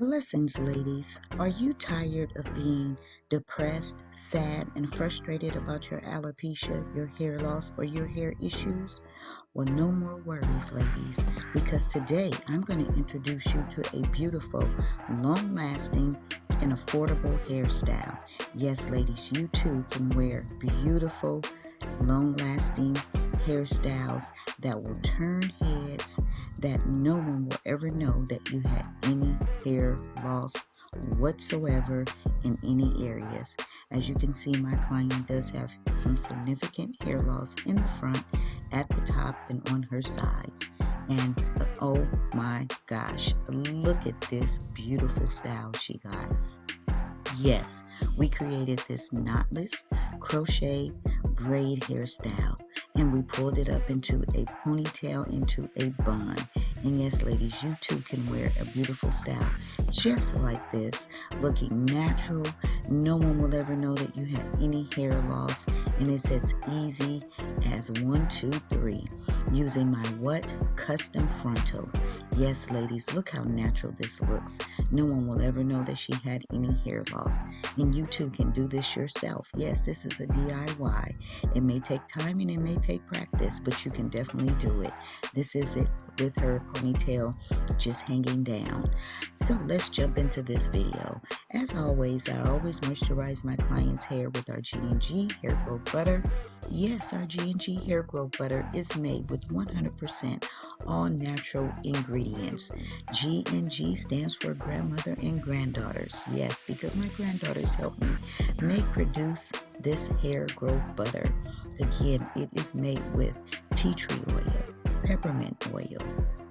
Blessings, ladies. Are you tired of being depressed, sad, and frustrated about your alopecia, your hair loss, or your hair issues? Well, no more worries, ladies, because today I'm going to introduce you to a beautiful, long-lasting, and affordable hairstyle. Yes, ladies, you too can wear beautiful, long-lasting hairstyles that will turn heads, that no one will ever know that you had any hair loss whatsoever in any areas. As you can see, my client does have some significant hair loss in the front, at the top, and on her sides. And oh my gosh, look at this beautiful style she got. Yes, we created this knotless crochet braid hairstyle, and we pulled it up into a ponytail, into a bun. And yes, ladies, you too can wear a beautiful style just like this, looking natural. No one will ever know that you had any hair loss, and it's as easy as 1, 2, 3. Using my custom frontal. Yes, ladies, look how natural this looks. No one will ever know that she had any hair loss. And you too can do this yourself. Yes, this is a DIY. It may take time and it may take practice, but you can definitely do it. This is it with her ponytail just hanging down. So let's jump into this video. As always, I always moisturize my client's hair with our G&G hair growth butter. Yes, our G&G hair growth butter is made with 100% all natural ingredients. G&G stands for grandmother and granddaughters. Yes, because my granddaughters helped me produce this hair growth butter. Again, it is made with tea tree oil, peppermint oil,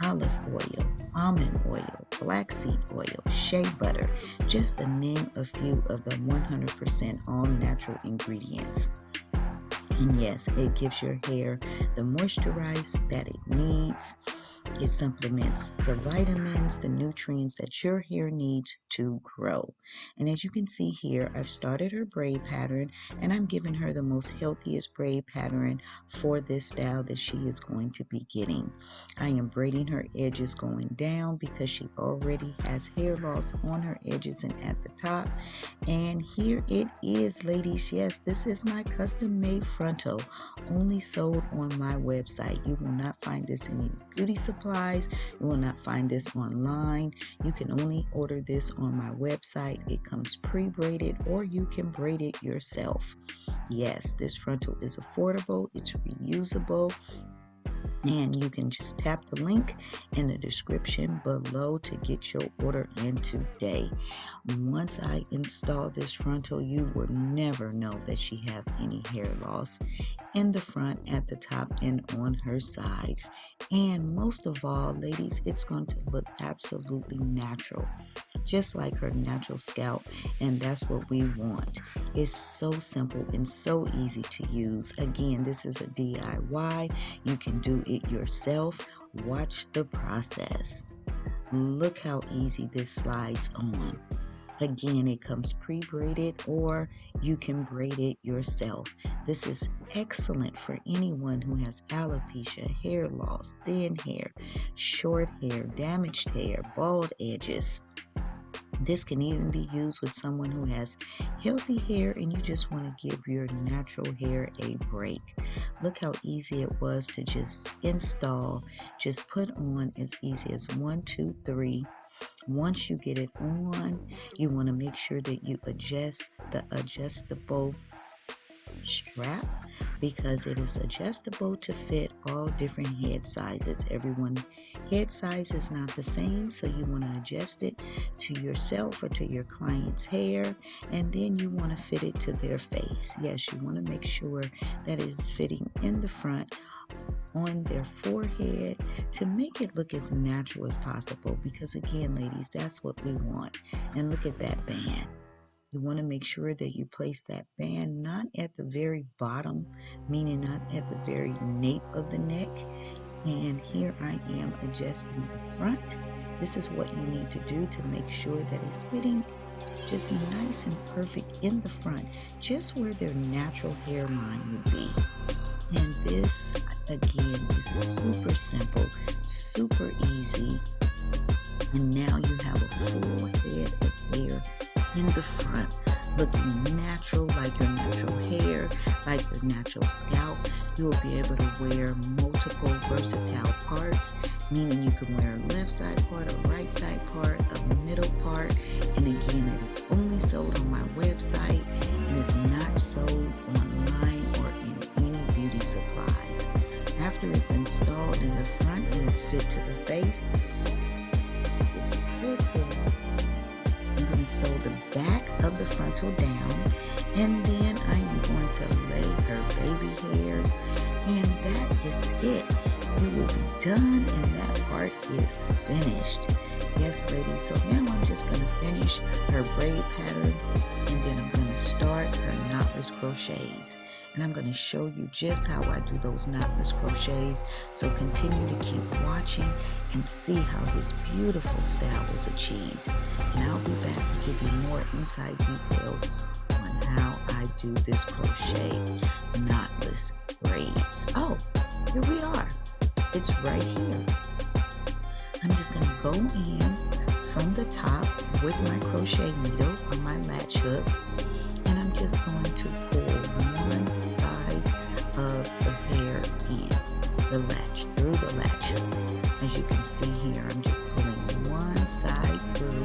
olive oil, almond oil, black seed oil, shea butter, just to name a few of the 100% all natural ingredients. And yes, it gives your hair the moisturize that it needs. It supplements the vitamins, the nutrients that your hair needs to grow. And as you can see here, I've started her braid pattern, and I'm giving her the most healthiest braid pattern for this style that she is going to be getting. I am braiding her edges going down because she already has hair loss on her edges and at the top. And here it is, ladies. Yes, this is my custom made frontal, only sold on my website. You will not find this in any beauty supplies. You will not find this online. You can only order this on my website. It comes pre-braided, or you can braid it yourself. Yes, this frontal is affordable. It's reusable. And you can just tap the link in the description below to get your order in today. Once I install this frontal, you will never know that she have any hair loss in the front, at the top, and on her sides. And most of all, ladies, it's going to look absolutely natural, just like her natural scalp, and that's what we want. It's so simple and so easy to use. Again, this is a DIY. You can do it yourself. Watch the process. Look how easy this slides on. Again, it comes pre-braided, or you can braid it yourself. This is excellent for anyone who has alopecia, hair loss, thin hair, short hair, damaged hair, bald edges. This can even be used with someone who has healthy hair and you just want to give your natural hair a break. Look how easy it was to just install, just put on, as easy as 1, 2, 3. Once you get it on, you want to make sure that you adjust the adjustable strap, because it is adjustable to fit all different head sizes. Everyone's head size is not the same, so you want to adjust it to yourself or to your client's hair, and then you want to fit it to their face. Yes, you want to make sure that it is fitting in the front, on their forehead, to make it look as natural as possible, because again, ladies, that's what we want. And look at that band. You want to make sure that you place that band not at the very bottom, meaning not at the very nape of the neck. And here I am adjusting the front. This is what you need to do to make sure that it's fitting just nice and perfect in the front, just where their natural hairline would be. And this, again, is super simple, super easy. And now you have a full the front, looking natural, like your natural hair, like your natural scalp. You will be able to wear multiple versatile parts, meaning you can wear a left side part, a right side part, a middle part. And again, it is only sold on my website. It is not sold online or in any beauty supplies. After it's installed in the front and it's fit to the face, I'm going to sew the back of the frontal down, and then I am going to lay her baby hairs, and that is it. It will be done, and that part is finished. Yes, ladies, so now I'm just going to finish her braid pattern, and then I'm going to start her knotless crochets. And I'm going to show you just how I do those knotless crochets. So continue to keep watching and see how this beautiful style is achieved. And I'll be back to give you more inside details on how I do this crochet knotless braids. Oh, here we are. It's right here. I'm just going to go in from the top with my crochet needle on my latch hook, and I'm just going to pull one side of the hair in the latch, through the latch hook. As you can see here, I'm just pulling one side through,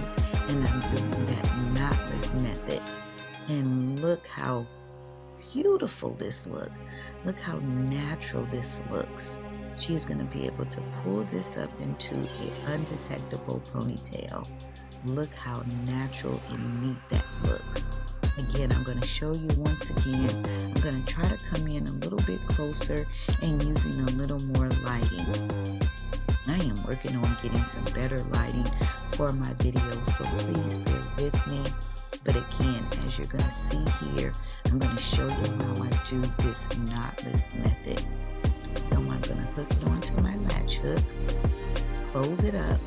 and I'm doing that knotless method. And look how beautiful this looks. Look how natural this looks. She's going to be able to pull this up into an undetectable ponytail. Look how natural and neat that looks. Again, I'm going to show you once again. I'm going to try to come in a little bit closer and using a little more lighting. I am working on getting some better lighting for my videos, so please bear with me. But again, as you're going to see here, I'm going to show you how I do this knotless method. So I'm going to hook it onto my latch hook, close it up.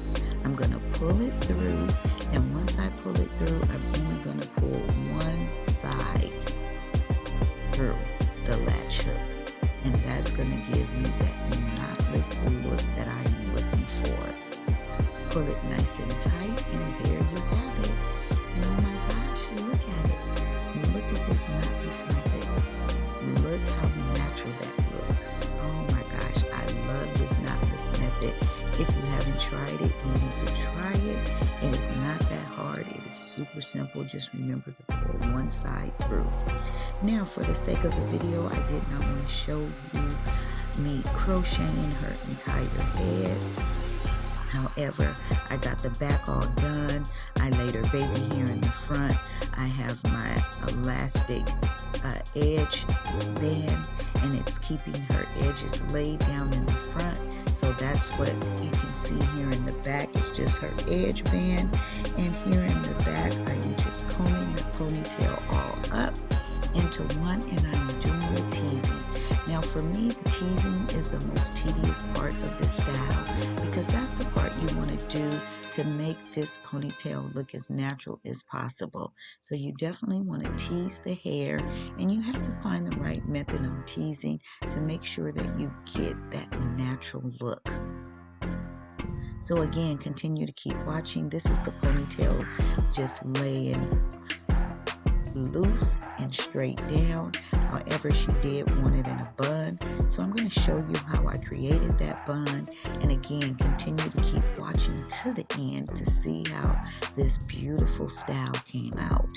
I'm going to pull it through, and once I pull it through, I'm only going to pull one side through the latch hook. And that's going to give me that knotless look that I am looking for. Pull it nice and tight, and there you have it. And oh my gosh, look at it. Look at this knotless method. Look how natural that looks. Oh my gosh, I love this knotless method. If you haven't tried it, you need to try it. It is not that hard. It is super simple. Just remember to pull one side through. Now, for the sake of the video, I did not want to show you me crocheting her entire head. However, I got the back all done. I laid her baby hair in the front. I have my elastic edge band, and it's keeping her edges laid down in the front. So that's what you can see here in the back. It's just her edge band, and here in the back, I'm just combing the ponytail all up into one, and I'm doing the teasing. Now for me, the teasing is the most tedious part of this style, because that's the part you want to do to make this ponytail look as natural as possible. So you definitely want to tease the hair, and you have to find the right method of teasing to make sure that you get that natural look. So again, continue to keep watching. This is the ponytail just laying loose and straight down. However, she did want it in a bun, so I'm going to show you how I created that bun. And again, continue to keep watching to the end to see how this beautiful style came out.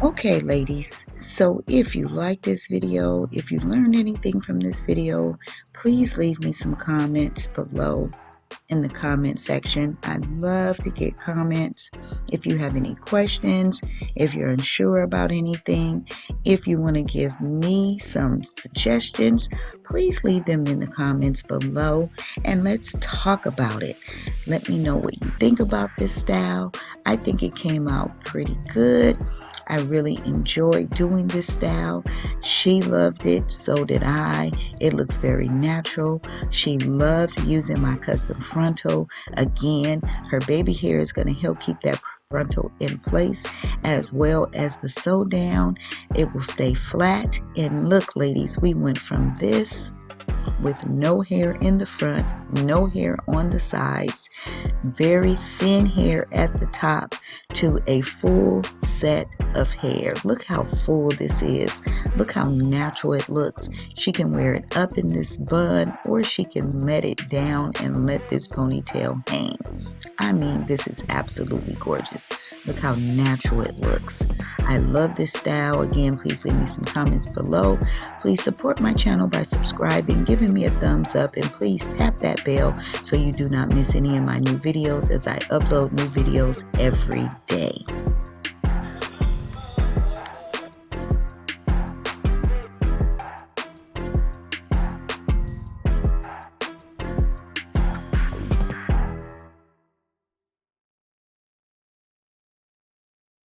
Okay, ladies, so if you like this video, if you learned anything from this video, please leave me some comments below. in the comment section. I love to get comments. If you have any questions, if you're unsure about anything, if you want to give me some suggestions, please leave them in the comments below and let's talk about it. Let me know what you think about this style. I think it came out pretty good. I really enjoyed doing this style. She loved it, so did I. It looks very natural. She loved using my custom frontal. Again, her baby hair is going to help keep that frontal in place, as well as the sew down. It will stay flat. And look, ladies, we went from this with no hair in the front, no hair on the sides, very thin hair at the top, to a full set of hair. Look how full this is. Look how natural it looks. She can wear it up in this bun, or she can let it down and let this ponytail hang. I mean, this is absolutely gorgeous. Look how natural it looks. I love this style. Again, please leave me some comments below. Please support my channel by subscribing, giving me a thumbs up, and please tap that bell so you do not miss any of my new videos, as I upload new videos every day.